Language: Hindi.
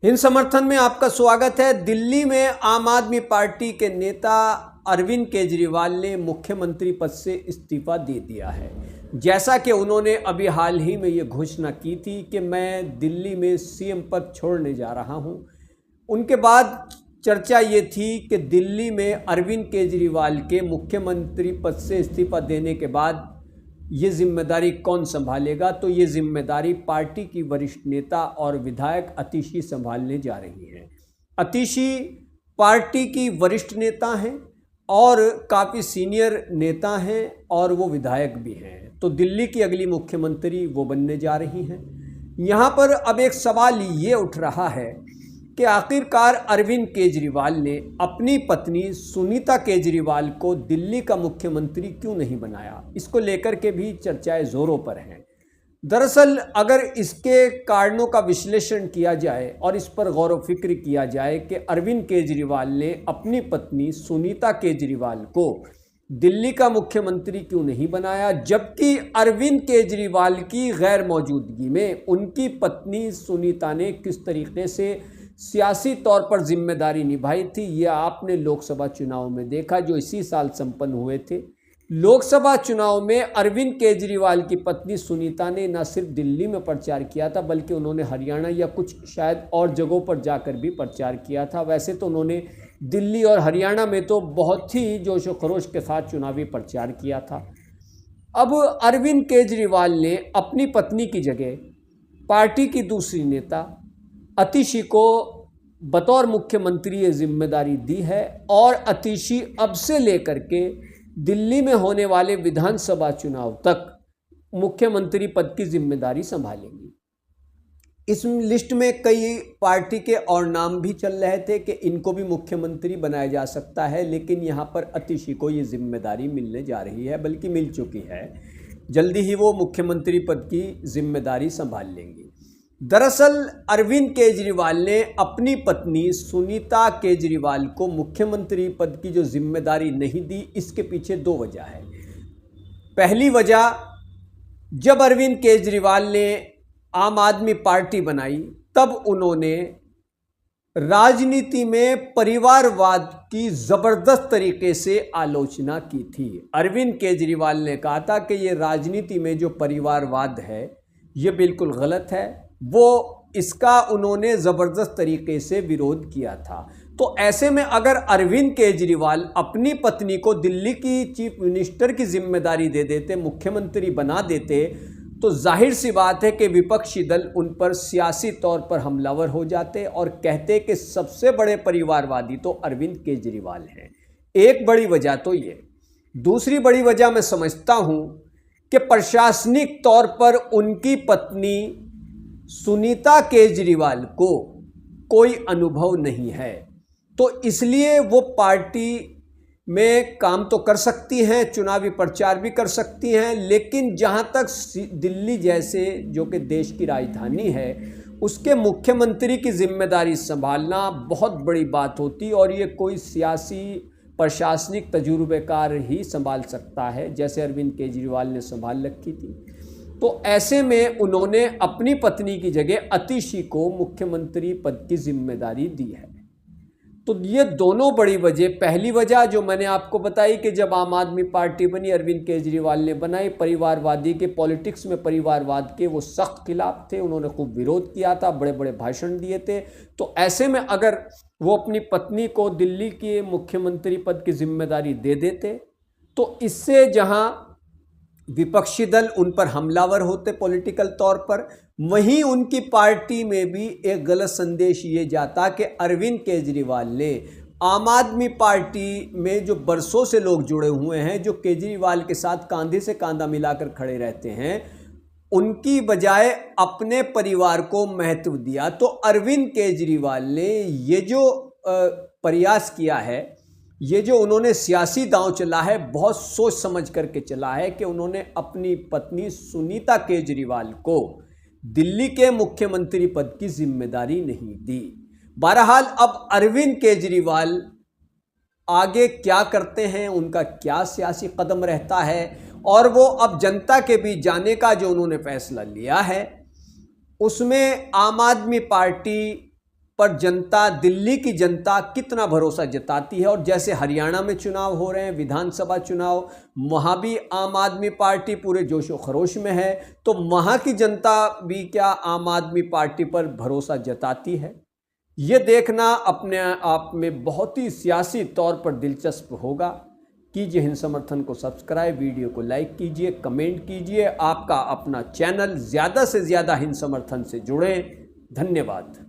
इन समर्थन में आपका स्वागत है। दिल्ली में आम आदमी पार्टी के नेता अरविंद केजरीवाल ने मुख्यमंत्री पद से इस्तीफा दे दिया है। जैसा कि उन्होंने अभी हाल ही में ये घोषणा की थी कि मैं दिल्ली में सीएम पद छोड़ने जा रहा हूं। उनके बाद चर्चा ये थी कि दिल्ली में अरविंद केजरीवाल के मुख्यमंत्री पद से इस्तीफा देने के बाद ये जिम्मेदारी कौन संभालेगा। तो ये जिम्मेदारी पार्टी की वरिष्ठ नेता और विधायक अतिशी संभालने जा रही हैं। अतिशी पार्टी की वरिष्ठ नेता हैं और काफ़ी सीनियर नेता हैं और वो विधायक भी हैं। तो दिल्ली की अगली मुख्यमंत्री वो बनने जा रही हैं। यहाँ पर अब एक सवाल ये उठ रहा है कि आखिरकार अरविंद केजरीवाल ने अपनी पत्नी सुनीता केजरीवाल को दिल्ली का मुख्यमंत्री क्यों नहीं बनाया। इसको लेकर के भी चर्चाएं जोरों पर हैं। दरअसल अगर इसके कारणों का विश्लेषण किया जाए और इस पर गौर व फिक्र किया जाए कि अरविंद केजरीवाल ने अपनी पत्नी सुनीता केजरीवाल को दिल्ली का मुख्यमंत्री क्यों नहीं बनाया, जबकि अरविंद केजरीवाल की गैर मौजूदगी में उनकी पत्नी सुनीता ने किस तरीके से सियासी तौर पर जिम्मेदारी निभाई थी। यह आपने लोकसभा चुनाव में देखा जो इसी साल संपन्न हुए थे। लोकसभा चुनाव में अरविंद केजरीवाल की पत्नी सुनीता ने न सिर्फ दिल्ली में प्रचार किया था बल्कि उन्होंने हरियाणा या कुछ शायद और जगहों पर जाकर भी प्रचार किया था। वैसे तो उन्होंने दिल्ली और हरियाणा में तो बहुत ही जोश व खरोश के साथ चुनावी प्रचार किया था। अब अरविंद केजरीवाल ने अपनी पत्नी की जगह पार्टी की दूसरी नेता अतिशी को बतौर मुख्यमंत्री ये जिम्मेदारी दी है और अतिशी अब से लेकर के दिल्ली में होने वाले विधानसभा चुनाव तक मुख्यमंत्री पद की जिम्मेदारी संभालेंगी। इस लिस्ट में कई पार्टी के और नाम भी चल रहे थे कि इनको भी मुख्यमंत्री बनाया जा सकता है, लेकिन यहाँ पर अतिशी को ये जिम्मेदारी मिलने जा रही है, बल्कि मिल चुकी है। जल्दी ही वो मुख्यमंत्री पद की जिम्मेदारी संभाल लेंगी। दरअसल अरविंद केजरीवाल ने अपनी पत्नी सुनीता केजरीवाल को मुख्यमंत्री पद की जो जिम्मेदारी नहीं दी, इसके पीछे दो वजह है। पहली वजह, जब अरविंद केजरीवाल ने आम आदमी पार्टी बनाई तब उन्होंने राजनीति में परिवारवाद की जबरदस्त तरीके से आलोचना की थी। अरविंद केजरीवाल ने कहा था कि ये राजनीति में जो परिवारवाद है ये बिल्कुल गलत है। वो इसका उन्होंने ज़बरदस्त तरीके से विरोध किया था। तो ऐसे में अगर अरविंद केजरीवाल अपनी पत्नी को दिल्ली की चीफ मिनिस्टर की जिम्मेदारी दे देते, मुख्यमंत्री बना देते, तो जाहिर सी बात है कि विपक्षी दल उन पर सियासी तौर पर हमलावर हो जाते और कहते कि सबसे बड़े परिवारवादी तो अरविंद केजरीवाल हैं। एक बड़ी वजह तो ये। दूसरी बड़ी वजह मैं समझता हूँ कि प्रशासनिक तौर पर उनकी पत्नी सुनीता केजरीवाल को कोई अनुभव नहीं है, तो इसलिए वो पार्टी में काम तो कर सकती हैं, चुनावी प्रचार भी कर सकती हैं, लेकिन जहां तक दिल्ली जैसे जो कि देश की राजधानी है उसके मुख्यमंत्री की जिम्मेदारी संभालना बहुत बड़ी बात होती और ये कोई सियासी प्रशासनिक तजुर्बेकार ही संभाल सकता है, जैसे अरविंद केजरीवाल ने संभाल रखी थी। तो ऐसे में उन्होंने अपनी पत्नी की जगह अतिशी को मुख्यमंत्री पद की जिम्मेदारी दी है। तो ये दोनों बड़ी वजह। पहली वजह जो मैंने आपको बताई कि जब आम आदमी पार्टी बनी, अरविंद केजरीवाल ने बनाई, परिवारवादी के पॉलिटिक्स में परिवारवाद के वो सख्त खिलाफ थे, उन्होंने खूब विरोध किया था, बड़े बड़े भाषण दिए थे। तो ऐसे में अगर वो अपनी पत्नी को दिल्ली के मुख्यमंत्री पद की जिम्मेदारी दे देते तो इससे जहां विपक्षी दल उन पर हमलावर होते पॉलिटिकल तौर पर, वहीं उनकी पार्टी में भी एक गलत संदेश ये जाता कि अरविंद केजरीवाल ने आम आदमी पार्टी में जो बरसों से लोग जुड़े हुए हैं, जो केजरीवाल के साथ कंधे से कंधा मिलाकर खड़े रहते हैं, उनकी बजाय अपने परिवार को महत्व दिया। तो अरविंद केजरीवाल ने ये जो प्रयास किया है, ये जो उन्होंने सियासी दांव चला है, बहुत सोच समझ करके चला है कि उन्होंने अपनी पत्नी सुनीता केजरीवाल को दिल्ली के मुख्यमंत्री पद की जिम्मेदारी नहीं दी। बहरहाल अब अरविंद केजरीवाल आगे क्या करते हैं, उनका क्या सियासी कदम रहता है और वो अब जनता के बीच जाने का जो उन्होंने फैसला लिया है उसमें आम आदमी पार्टी पर जनता, दिल्ली की जनता कितना भरोसा जताती है। और जैसे हरियाणा में चुनाव हो रहे हैं, विधानसभा चुनाव, वहाँ भी आम आदमी पार्टी पूरे जोशो खरोश में है, तो वहाँ की जनता भी क्या आम आदमी पार्टी पर भरोसा जताती है, ये देखना अपने आप में बहुत ही सियासी तौर पर दिलचस्प होगा। कीजिए हिंद समर्थन को सब्सक्राइब, वीडियो को लाइक कीजिए, कमेंट कीजिए। आपका अपना चैनल ज़्यादा से ज़्यादा हिंद समर्थन से जुड़ें। धन्यवाद।